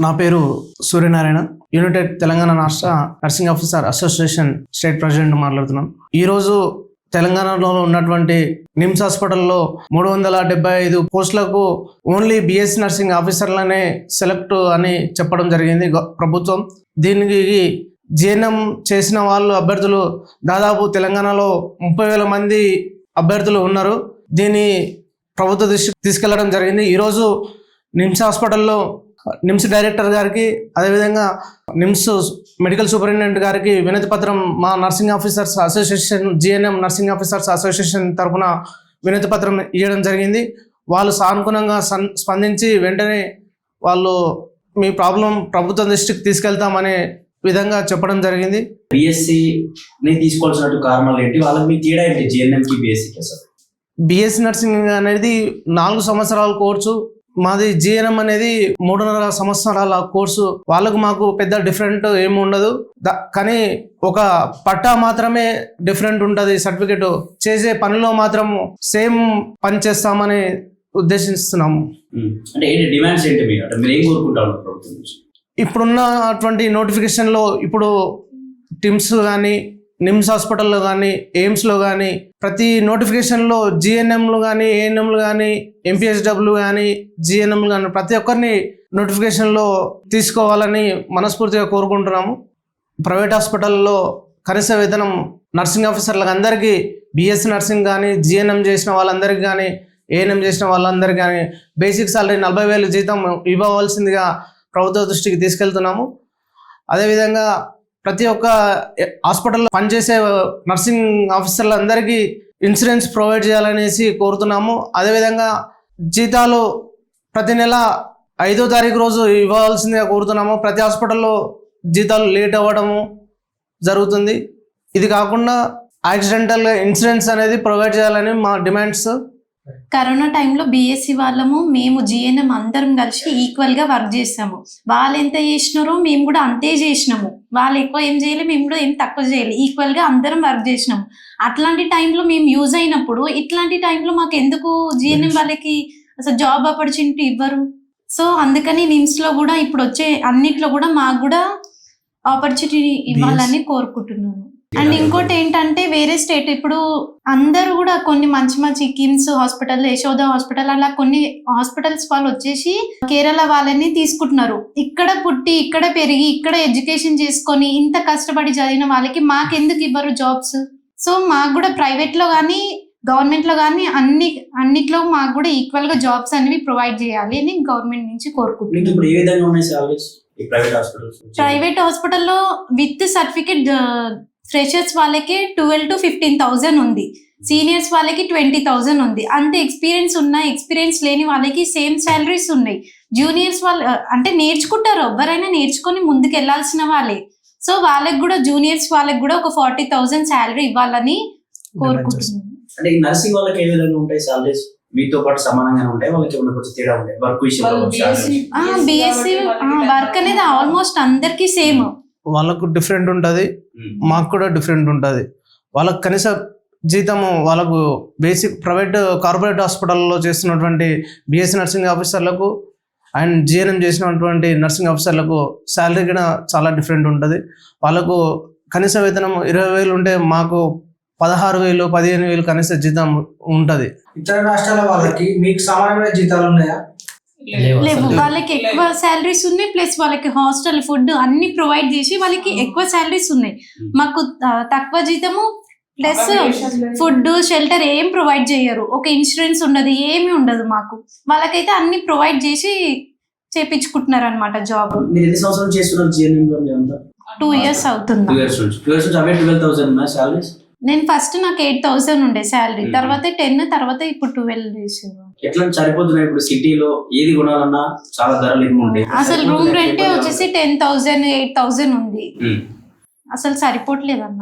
నా పేరు సూర్యనారాయణ, యునైటెడ్ తెలంగాణ రాష్ట్ర nursing officer association state president మాట్లాడుతున్నాను. ఈరోజు తెలంగాణలో ఉన్నటువంటి నిమ్స్ హాస్పిటల్లో 375 పోస్టులకు ఓన్లీ బిఎస్సి నర్సింగ్ ఆఫీసర్లనే సెలెక్ట్ అని చెప్పడం జరిగింది ప్రభుత్వం. దీనికి జిఎన్ఎం చేసిన వాళ్ళు అభ్యర్థులు దాదాపు తెలంగాణలో 30,000 మంది అభ్యర్థులు ఉన్నారు. దీన్ని ప్రభుత్వ దృష్టికి తీసుకెళ్లడం జరిగింది. ఈరోజు నిమ్స్ హాస్పిటల్లో నిమ్స్ డైరెక్టర్ గారికి, అదేవిధంగా నిమ్స్ మెడికల్ సూపరింటెండెంట్ గారికి వినతి పత్రం మా nursing officers association GNM nursing officers association తరఫున వినతి పత్రం ఇవ్వడం జరిగింది. వాళ్ళు సానుకూలంగా స్పందించి వెంటనే వాళ్ళు మీ ప్రాబ్లం ప్రభుత్వం దృష్టికి తీసుకెళ్తామనే విధంగా చెప్పడం జరిగింది. బిఎస్సిని తీసుకోవాల్సిన కారణాలు ఏంటి, వాళ్ళకి మీ తేడా ఏంటి జిఎన్ఎంకి బిఎస్సికి? అసలు బిఎస్సి నర్సింగ్ అనేది 4 సంవత్సరాల కోర్సు, మాది జిఎన్ఎం అనేది 3.5 సంవత్సరాల కోర్సు. వాళ్ళకు మాకు పెద్ద డిఫరెంట్ ఏమి ఉండదు, కానీ ఒక పట్టా మాత్రమే డిఫరెంట్ ఉంటుంది. సర్టిఫికెట్ చేసే పనిలో మాత్రం సేమ్ పని చేస్తామని ఉద్దేశిస్తున్నాము. అంటే ఏంటి డిమాండ్స్ ఏంటి మీరు ఏం కోరుకుంటారు ప్రభుత్వం నుంచి? ఇప్పుడున్నటువంటి నోటిఫికేషన్లో ఇప్పుడు టిమ్స్ కానీ, నిమ్స్ హాస్పిటల్లో కానీ, ఎయిమ్స్లో కానీ ప్రతి నోటిఫికేషన్లో జిఎన్ఎంలు కానీ, ఏఎన్ఎంలు కానీ, ఎంపీహెచ్డబ్ల్యూ కానీ, జిఎన్ఎంలు కానీ ప్రతి ఒక్కరిని నోటిఫికేషన్లో తీసుకోవాలని మనస్ఫూర్తిగా కోరుకుంటున్నాము. ప్రైవేట్ హాస్పిటల్లో కనీస వేతనం నర్సింగ్ ఆఫీసర్లకు అందరికీ, బిఎస్సి నర్సింగ్ కానీ, జిఎన్ఎం చేసిన వాళ్ళందరికీ కానీ, ఏఎన్ఎం చేసిన వాళ్ళందరికీ కానీ బేసిక్ సాలరీ 40,000 జీతం ఇవ్వవలసిందిగా ప్రభుత్వ దృష్టికి తీసుకెళ్తున్నాము. అదేవిధంగా ప్రతి ఒక్క హాస్పిటల్లో పనిచేసే నర్సింగ్ ఆఫీసర్లందరికీ ఇన్సూరెన్స్ ప్రొవైడ్ చేయాలనేసి కోరుతున్నాము. అదేవిధంగా జీతాలు ప్రతి నెల 5వ తారీఖు రోజు ఇవ్వాల్సిందిగా కోరుతున్నాము. ప్రతి హాస్పిటల్లో జీతాలు లేట్ అవ్వడము జరుగుతుంది. ఇది కాకుండా యాక్సిడెంటల్ ఇన్సూరెన్స్ అనేది ప్రొవైడ్ చేయాలని మా డిమాండ్స్. కరోనా టైంలో బిఎస్సి వాళ్ళము మేము జిఎన్ఎం అందరం కలిసి ఈక్వల్గా వర్క్ చేసాము. వాళ్ళు ఎంత చేసినారో మేము కూడా అంతే చేసినాము. వాళ్ళు ఎక్కువ ఏం చేయలేదు, మేము కూడా ఏం తక్కువ చేయలేదు, ఈక్వల్గా అందరం వర్క్ చేసినాము. అట్లాంటి టైంలో మేము యూజ్ అయినప్పుడు ఇట్లాంటి టైంలో మాకు ఎందుకు జిఎన్ఎం వాళ్ళకి అసలు జాబ్ ఆపర్చునిటీ ఇవ్వరు? సో అందుకని నిమ్స్లో కూడా ఇప్పుడు వచ్చే అన్నిట్లో కూడా మాకు కూడా ఆపర్చునిటీ ఇవ్వాలని కోరుకుంటున్నాను. అండ్ ఇంకోటి ఏంటంటే వేరే స్టేట్ ఇప్పుడు అందరూ కూడా కొన్ని మంచి కిమ్స్ హాస్పిటల్, యశోద హాస్పిటల్, అలా కొన్ని హాస్పిటల్స్ వాళ్ళు వచ్చేసి కేరళ వాళ్ళని తీసుకుంటున్నారు. ఇక్కడ పుట్టి, ఇక్కడ పెరిగి, ఇక్కడ ఎడ్యుకేషన్ చేసుకొని ఇంత కష్టపడి చదివిన వాళ్ళకి మాకెందుకు ఇవ్వరు జాబ్స్? సో మాకు కూడా ప్రైవేట్ లో కానీ గవర్నమెంట్ లో కానీ అన్నిట్లో మాకు కూడా ఈక్వల్ గా జాబ్స్ అనేవి ప్రొవైడ్ చేయాలి అని గవర్నమెంట్ నుంచి కోరుకుంటున్నాను. ప్రైవేట్ హాస్పిటల్లో విత్ సర్టిఫికేట్ ఫ్రెషర్స్ వాళ్ళకి 12,000 to 15,000 ఉంది, సీనియర్స్ వాళ్ళకి 20,000 ఉంది. అంతే ఎక్స్పీరియన్స్ ఉన్న, ఎక్స్పీరియన్స్ లేని వాళ్ళకి సేమ్ శాలరీస్ ఉన్నాయి. జూనియర్స్ వాళ్ళు అంటే నేర్చుకుంటారు, ఎవరైనా నేర్చుకొని ముందుకు వెళ్ళాల్సిన వాళ్ళే. సో వాళ్ళకి కూడా జూనియర్స్ వాళ్ళకి కూడా ఒక 40,000 శాలరీ ఇవ్వాలని కోరుకుంటున్నాను. అంటే నర్సింగ్ వాళ్ళకి ఏ విధంగా ఉంటాయి శాలరీస్? మీతో పాటు సమానంగా ఉంటాయి, వాళ్ళకి ఏమైనా కొంచెం తేడా ఉంటాయి వర్క్ విషయంలో? బిఎస్సి వర్క్ అనేది ఆల్మోస్ట్ అందరికీ సేమ్. వాళ్ళకు డిఫరెంట్ ఉంటుంది, మాకు కూడా డిఫరెంట్ ఉంటుంది. వాళ్ళకు కనీస జీతము వాళ్ళకు బేసిక్ ప్రైవేట్ కార్పొరేట్ హాస్పిటల్లో చేస్తున్నటువంటి బిఎస్సి నర్సింగ్ ఆఫీసర్లకు అండ్ జిఎన్ఎం చేసినటువంటి నర్సింగ్ ఆఫీసర్లకు శాలరీ కూడా చాలా డిఫరెంట్ ఉంటుంది. వాళ్ళకు కనీస వేతనం 20,000 ఉంటే మాకు 16,000, 15,000 కనీస జీతం ఉంటుంది. ఇతర రాష్ట్రాల వాళ్ళకి మీకు సమానమైన జీతాలు ఉన్నాయా? లేవు. వాళ్ళకి ఎక్కువ శాలరీస్ ఉన్నాయి, ప్లస్ వాళ్ళకి హాస్టల్ ఫుడ్ అన్ని ప్రొవైడ్ చేసి వాళ్ళకి ఎక్కువ శాలరీస్ ఉన్నాయి. మాకు తక్కువ జీతము ప్లస్ ఫుడ్, షెల్టర్ ఏం ప్రొవైడ్ చేయరు. ఒక ఇన్సూరెన్స్ ఉండదు, ఏమి ఉండదు మాకు. వాళ్ళకైతే అన్ని ప్రొవైడ్ చేసి చేపించుకుంటున్నారు అనమాట జాబ్. 2 years అవుతుంది. నేను ఫస్ట్ నాకు 8,000 ఉండే శాలరీ, తర్వాత 10, తర్వాత ఇప్పుడు 12 చేసాను. ఎట్లా సరిపోతున్నాయి ఇప్పుడు సిటీలో? ఏది కొనాలన్నా చాలా ధరలు ఎక్కువ ఉంటాయి. అసలు రూమ్ రెంట్ వచ్చేసి 10,000, 8,000 ఉంది. అసలు సరిపోవట్లేదు అన్న.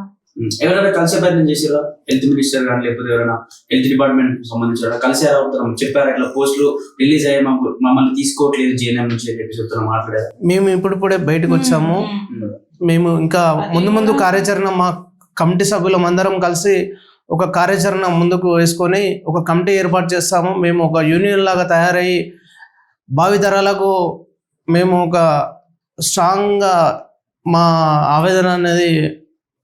ఎవరైనా కలిసే ప్రయత్నం చేసారా? హెల్త్ మినిస్టర్ కానీ లేకపోతే ఎవరైనా హెల్త్ డిపార్ట్మెంట్ సంబంధించిన కలిసారా? చెప్పారా ఇట్లా పోస్టులు రిలీజ్ అయ్యి మమ్మల్ని తీసుకోవట్లేదు జిఎన్ఎం నుంచి అని చెప్పి చెప్తున్నా, మాట్లాడారు? మేము ఇప్పుడే బయటకు వచ్చాము. మేము ఇంకా ముందు కార్యాచరణ మా కమిటీ సభ్యులం అందరం కలిసి ఒక కార్యాచరణ ముందుకు వేసుకొని ఒక కమిటీ ఏర్పాటు చేస్తాము. మేము ఒక యూనియన్ లాగా తయారయ్యి భావితరాలకు మేము ఒక స్ట్రాంగ్గా మా ఆవేదన అనేది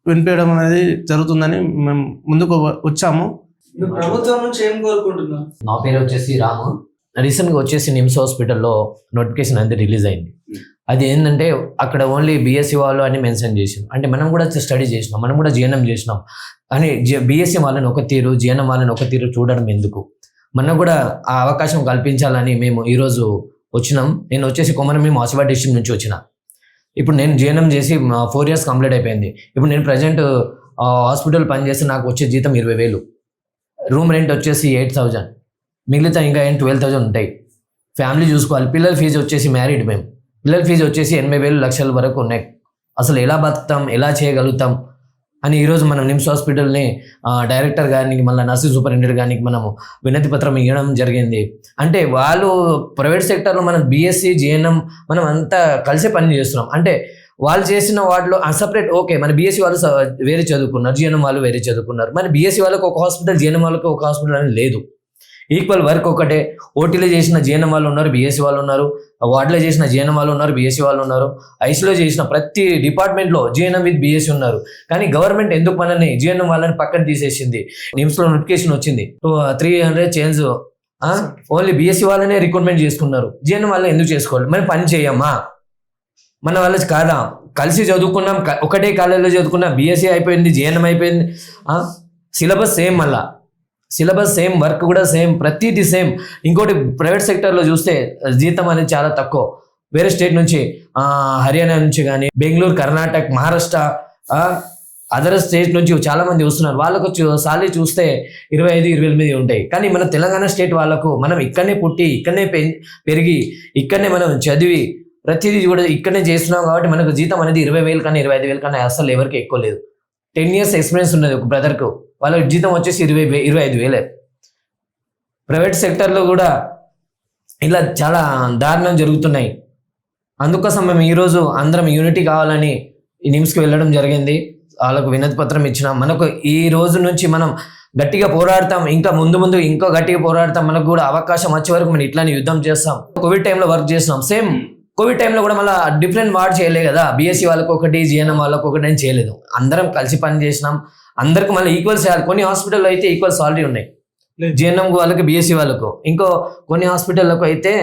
వినిపించడం అనేది జరుగుతుందని మేము ముందుకు వచ్చాము. నువ్వు ప్రభుత్వం నుంచి ఏం కోరుకుంటున్నావు? నా పేరు వచ్చేసి రాము. రీసెంట్గా వచ్చేసి నిమ్స్ హాస్పిటల్లో నోటిఫికేషన్ అనేది రిలీజ్ అయింది. అది ఏంటంటే అక్కడ ఓన్లీ బీఎస్సీ వాళ్ళు అని మెన్షన్ చేసినాం. అంటే మనం కూడా స్టడీ చేసినాం, మనం కూడా జీఎన్ఎం చేసినాం. కానీ బీఎస్సీ వాళ్ళని ఒక తీరు, జీఎన్ఎం వాళ్ళని ఒక తీరు చూడడం ఎందుకు? మనకు కూడా ఆ అవకాశం కల్పించాలని మేము ఈరోజు వచ్చినాం. నేను వచ్చేసి కొమరంభీం ఆసిఫాబాద్ డిస్ట్రిక్ట్ నుంచి వచ్చిన. ఇప్పుడు నేను జీఎన్ఎం చేసి 4 years కంప్లీట్ అయిపోయింది. ఇప్పుడు నేను ప్రజెంట్ హాస్పిటల్ పనిచేస్తే నాకు వచ్చే జీతం 20,000, రూమ్ రెంట్ వచ్చేసి 8,000, మిగిలితే ఇంకా 12,000 ఉంటాయి. ఫ్యామిలీ చూసుకోవాలి. పిల్లల ఫీజు వచ్చేసి మ్యారీడ్ మేము, పిల్లల ఫీజు వచ్చేసి 80,000 లక్షల వరకు ఉన్నాయి. అసలు ఎలా బతుకుతాం, ఎలా చేయగలుగుతాం అని ఈరోజు మనం నిమ్స్ హాస్పిటల్ని డైరెక్టర్ గారికి, మళ్ళీ నర్సింగ్ సూపరింటెండెంట్ గారికి మనము వినతి పత్రం ఇవ్వడం జరిగింది. అంటే వాళ్ళు ప్రైవేట్ సెక్టర్లో మనం బీఎస్సీ జీఎన్ఎం మనం అంతా కలిసే పని చేస్తున్నాం. అంటే వాళ్ళు చేసిన వాటిలో సపరేట్ ఓకే, మన బీఎస్సీ వాళ్ళు వేరే చదువుకున్నారు, జీఎన్ఎం వాళ్ళు వేరే చదువుకున్నారు. మన బీఎస్సీ వాళ్ళకి ఒక హాస్పిటల్, జీఎన్ఎం వాళ్ళకి ఒక హాస్పిటల్ అనేది లేదు. ఈక్వల్ వర్క్ ఒకటే. ఓటీలో చేసిన జీఎన్ఎం వాళ్ళు ఉన్నారు, బీఎస్సీ వాళ్ళు ఉన్నారు. వార్డులో చేసిన జీఎన్ఎం వాళ్ళు ఉన్నారు, బీఎస్సీ వాళ్ళు ఉన్నారు. ఐసీలో చేసిన ప్రతి డిపార్ట్మెంట్లో జీఎన్ఎం విత్ బీఎస్సీ ఉన్నారు. కానీ గవర్నమెంట్ ఎందుకు మనల్ని జీఎన్ఎం వాళ్ళని పక్కన తీసేసింది? నిమ్స్లో నోటిఫికేషన్ వచ్చింది, 300 చేంజ్ ఓన్లీ బీఎస్సీ వాళ్ళనే రిక్రూట్మెంట్ చేసుకున్నారు. జీఎన్ఎం వాళ్ళని ఎందుకు చేసుకోవాలి? మనం పని చేయమ్మా, మన వాళ్ళకి కాదా? కలిసి చదువుకున్నాం, ఒకటే కాలేజీలో చదువుకున్నాం, బీఎస్సీ అయిపోయింది, జీఎన్ఎం అయిపోయింది. సిలబస్ సేమ్, మళ్ళా సిలబస్ సేమ్, వర్క్ కూడా సేమ్, ప్రతిదీ సేమ్. ఇంకోటి ప్రైవేట్ సెక్టర్లో చూస్తే జీతం అనేది చాలా తక్కువ. వేరే స్టేట్ నుంచి హర్యానా నుంచి కానీ, బెంగళూరు, కర్ణాటక, మహారాష్ట్ర, అదర్ స్టేట్ నుంచి చాలా మంది వస్తున్నారు. వాళ్ళకు సాలరీ చూస్తే 25-28 ఉంటాయి. కానీ మన తెలంగాణ స్టేట్ వాళ్ళకు, మనం ఇక్కడనే పుట్టి, ఇక్కడనే పెరిగి, ఇక్కడనే మనం చదివి ప్రతిదీ కూడా ఇక్కడనే చేస్తున్నాం కాబట్టి మనకు జీతం అనేది 20,000 కానీ 25,000 కానీ అసలు ఎవరికి ఎక్కువ లేదు. 10 years ఎక్స్పీరియన్స్ ఉన్నది ఒక బ్రదర్కు, వాళ్ళకి జీతం వచ్చేసి 25,000. ప్రైవేట్ సెక్టర్లో కూడా ఇలా చాలా దారుణం జరుగుతున్నాయి. అందుకోసం మేము ఈరోజు అందరం యూనిటీ కావాలని ఈ నిమ్స్కి వెళ్ళడం జరిగింది. వాళ్ళకు వినతి పత్రం ఇచ్చినాం. మనకు ఈ రోజు నుంచి మనం గట్టిగా పోరాడతాం, ఇంకా ముందు ఇంకా గట్టిగా పోరాడతాం. మనకు కూడా అవకాశం వచ్చే వరకు మనం ఇట్లానే యుద్ధం చేస్తాం. కోవిడ్ టైంలో వర్క్ చేస్తున్నాం. సేమ్ కోవిడ్ టైంలో కూడా మళ్ళీ డిఫరెంట్ వార్డ్ చేయలేదు కదా. బీఎస్సీ వాళ్ళకి ఒకటి, జీఎన్ఎం వాళ్ళకి ఒకటి అని చేయలేదు. అందరం కలిసి పని చేసినాం. అందరికి మళ్ళీ ఈక్వల్ శాలరీ. కొన్ని హాస్పిటల్లో అయితే ఈక్వల్ సాలరీ ఉన్నాయి, జీఎన్ఎం వాళ్ళకి, బీఎస్సీ వాళ్ళకు. ఇంకో కొన్ని హాస్పిటల్లకు అయితే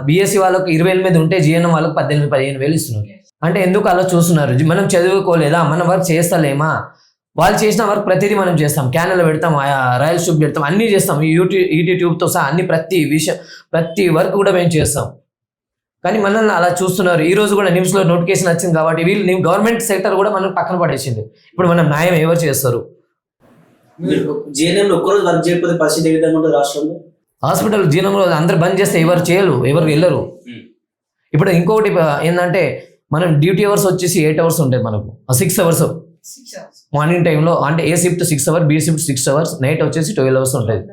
బీఎస్సీ వాళ్ళకు 28 ఉంటే జీఎన్ఎం వాళ్ళకు 18,000-15,000 ఇస్తున్నారు. అంటే ఎందుకు అలా చూస్తున్నారు? మనం చదువుకోలేదా? మనం వర్క్ చేస్తలేమా? వాళ్ళు చేసిన వర్క్ ప్రతిదీ మనం చేస్తాం. క్యానెల్లో పెడతాం, రాయల్ ట్యూబ్ పెడతాం, అన్నీ చేస్తాం. ఈటీ ట్యూబ్తో సహా అన్ని ప్రతి విషయం, ప్రతి వర్క్ కూడా మేము చేస్తాం. కానీ మనల్ని అలా చూస్తున్నారు. ఈ రోజు కూడా నిమ్స్లో నోటిఫికేషన్ వచ్చింది కాబట్టి వీళ్ళు గవర్నమెంట్ సెక్టర్ కూడా మనం పక్కన పడేసింది. ఇప్పుడు మనం న్యాయం ఎవరు చేస్తారు? జీఎన్ఎంలో ఒక్కరోజు వర్క్ చేయకపోతే పరిస్థితి ఏ విధంగా ఉంటుంది రాష్ట్రంలో? హాస్పిటల్ జీఎన్ఎంలో అందరు బంద్ చేస్తే ఎవరు చేయరు, ఎవరు వెళ్ళరు. ఇప్పుడు ఇంకొకటి ఏంటంటే మనం డ్యూటీ అవర్స్ వచ్చేసి 8 hours ఉంటాయి మనకు. 6 hours మార్నింగ్ టైంలో, అంటే A shift 6 hours, B shift 6 hours, night వచ్చేసి 12 hours ఉంటుంది.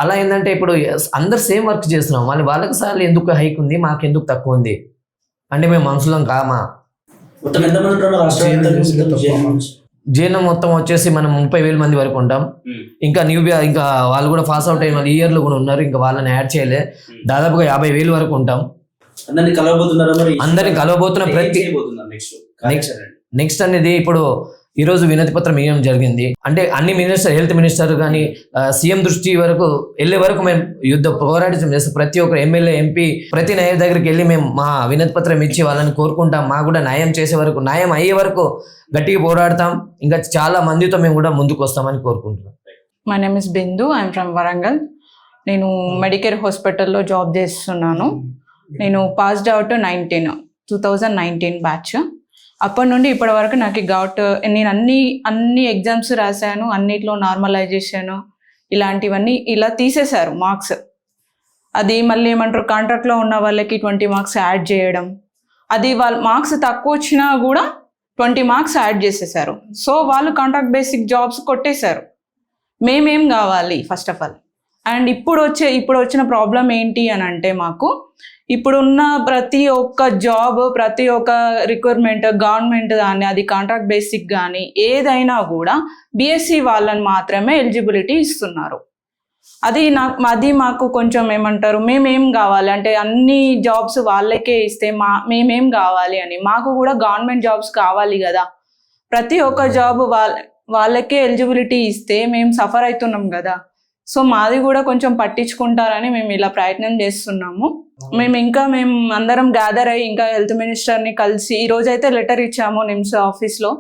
అలా ఏంటంటే ఇప్పుడు అందరు సేమ్ వర్క్ చేస్తున్నాం. వాళ్ళకి సార్లు ఎందుకు హైక్ ఉంది, మాకు ఎందుకు తక్కువ ఉంది? అంటే మేము మనుషులం కామా? మొత్తం ఎంతమంది ఉంటారు రాష్ట్రం? జీఎన్ఎం మొత్తం వచ్చేసి మనం 30,000 మంది వరకు ఉంటాం. ఇంకా ఇంకా వాళ్ళు కూడా పాస్ అవుట్ అయిన వాళ్ళు ఈ ఇయర్లో కూడా ఉన్నారు. ఇంకా వాళ్ళని యాడ్ చేయలే. దాదాపుగా 50,000 వరకు ఉంటాం. అందరినీ కలవబోతున్నాం. నెక్స్ట్ అనేది ఇప్పుడు ఈరోజు వినతి పత్రం ఇవ్వడం జరిగింది. అంటే అన్ని మినిస్టర్, హెల్త్ మినిస్టర్ కానీ సీఎం దృష్టి వరకు వెళ్ళే వరకు మేము యుద్ధ పోరాటం చేస్తాం. ప్రతి ఒక్క ఎమ్మెల్యే, ఎంపీ, ప్రతి న్యాయ దగ్గరికి వెళ్ళి మేము మా వినతి పత్రం ఇచ్చి వాళ్ళని కోరుకుంటాం. మాకు కూడా న్యాయం చేసే వరకు, న్యాయం అయ్యే వరకు గట్టిగా పోరాడతాం. ఇంకా చాలా మందితో మేము కూడా ముందుకు వస్తామని కోరుకుంటున్నాం. My name is Bindu. I'm from Warangal. నేను మెడికేర్ హాస్పిటల్లో జాబ్ చేస్తున్నాను. నేను పాస్డ్ అవుట్ 2019 బ్యాచ్. అప్పటి నుండి ఇప్పటి వరకు నాకు గౌట్, నేను అన్ని ఎగ్జామ్స్ రాశాను. అన్నిట్లో నార్మలైజేషన్ ఇలాంటివన్నీ ఇలా తీసేశారు మార్క్స్. అది మళ్ళీ ఏమంటారు, కాంట్రాక్ట్లో ఉన్న వాళ్ళకి 20 marks యాడ్ చేయడం. అది వాళ్ళ మార్క్స్ తక్కువ వచ్చినా కూడా 20 marks యాడ్ చేసేసారు. సో వాళ్ళు కాంట్రాక్ట్ బేసిక్ జాబ్స్ కొట్టేశారు. మేమేం కావాలి ఫస్ట్ ఆఫ్ ఆల్. అండ్ ఇప్పుడు వచ్చిన ప్రాబ్లం ఏంటి అని అంటే, మాకు ఇప్పుడున్న ప్రతి ఒక్క జాబ్, ప్రతి ఒక్క రిక్వైర్మెంట్ గవర్నమెంట్ దాన్ని, అది కాంట్రాక్ట్ బేసిక్ కానీ ఏదైనా కూడా బీఎస్సీ వాళ్ళని మాత్రమే ఎలిజిబిలిటీ ఇస్తున్నారు. అది మాకు కొంచెం ఏమంటారు, మేమేం కావాలి అంటే అన్ని జాబ్స్ వాళ్ళకే ఇస్తే మేమేం కావాలి అని. మాకు కూడా గవర్నమెంట్ జాబ్స్ కావాలి కదా, ప్రతి ఒక్క జాబ్ వాళ్ళకే ఎలిజిబిలిటీ ఇస్తే మేము సఫర్ అవుతున్నాం కదా. సో మాది కూడా కొంచెం పట్టించుకుంటారని మేము ఇలా ప్రయత్నం చేస్తున్నాము. మేము అందరం గ్యాదర్ అయ్యి ఇంకా హెల్త్ మినిస్టర్ని కలిసి ఈ రోజైతే లెటర్ ఇచ్చాము నిమ్స్ ఆఫీస్లో.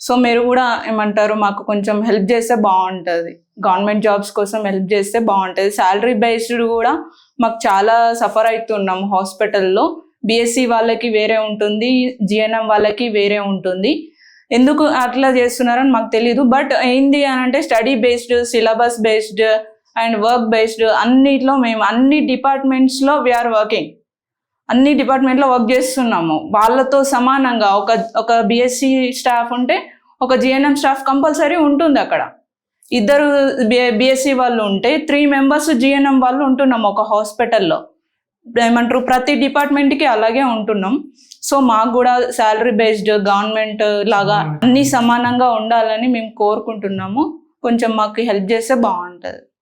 సో మీరు కూడా ఏమంటారు, మాకు కొంచెం హెల్ప్ చేస్తే బాగుంటుంది, గవర్నమెంట్ జాబ్స్ కోసం హెల్ప్ చేస్తే బాగుంటుంది. శాలరీ బేస్డ్ కూడా మాకు చాలా సఫర్ అవుతున్నాము హాస్పిటల్లో. బీఎస్సీ వాళ్ళకి వేరే ఉంటుంది, జిఎన్ఎం వాళ్ళకి వేరే ఉంటుంది. ఎందుకు అట్లా చేస్తున్నారని మాకు తెలియదు. బట్ ఏంది అని అంటే study based, syllabus based and work based అన్నిట్లో మేము అన్ని డిపార్ట్మెంట్స్లో వీఆర్ వర్కింగ్, అన్ని డిపార్ట్మెంట్లో వర్క్ చేస్తున్నాము. వాళ్ళతో సమానంగా ఒక బీఎస్సీ స్టాఫ్ ఉంటే ఒక జిఎన్ఎం స్టాఫ్ కంపల్సరీ ఉంటుంది అక్కడ. 2 బీఎస్సీ వాళ్ళు ఉంటే 3 మెంబర్స్ జిఎన్ఎం వాళ్ళు ఉంటున్నాం ఒక హాస్పిటల్లో. ఏమంటారు, ప్రతి డిపార్ట్మెంట్కి అలాగే ఉంటున్నాం. సో మాకు కూడా శాలరీ బేస్డ్ గవర్నమెంట్ లాగా అన్ని సమానంగా ఉండాలని మేము కోరుకుంటున్నాము. కొంచెం మాకు హెల్ప్ చేస్తే బాగుంటుంది.